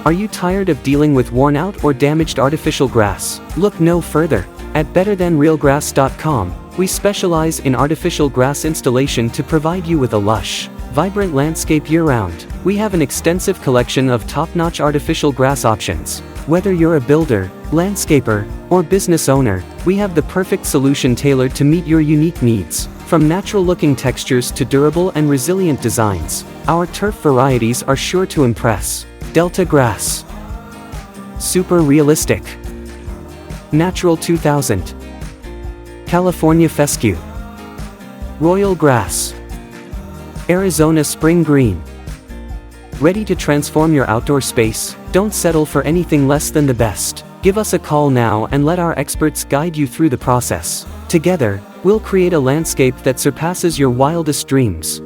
Are you tired of dealing with worn-out or damaged artificial grass? Look no further. At betterthanrealgrass.com, we specialize in artificial grass installation to provide you with a lush, vibrant landscape year-round. We have an extensive collection of top-notch artificial grass options. Whether you're a builder, landscaper, or business owner, we have the perfect solution tailored to meet your unique needs. From natural-looking textures to durable and resilient designs, our turf varieties are sure to impress. Delta grass, super realistic, natural 2000, California fescue, royal grass, Arizona spring green. Ready to transform your outdoor space? Don't settle for anything less than the best. Give us a call now and let our experts guide you through the process. Together, we'll create a landscape that surpasses your wildest dreams.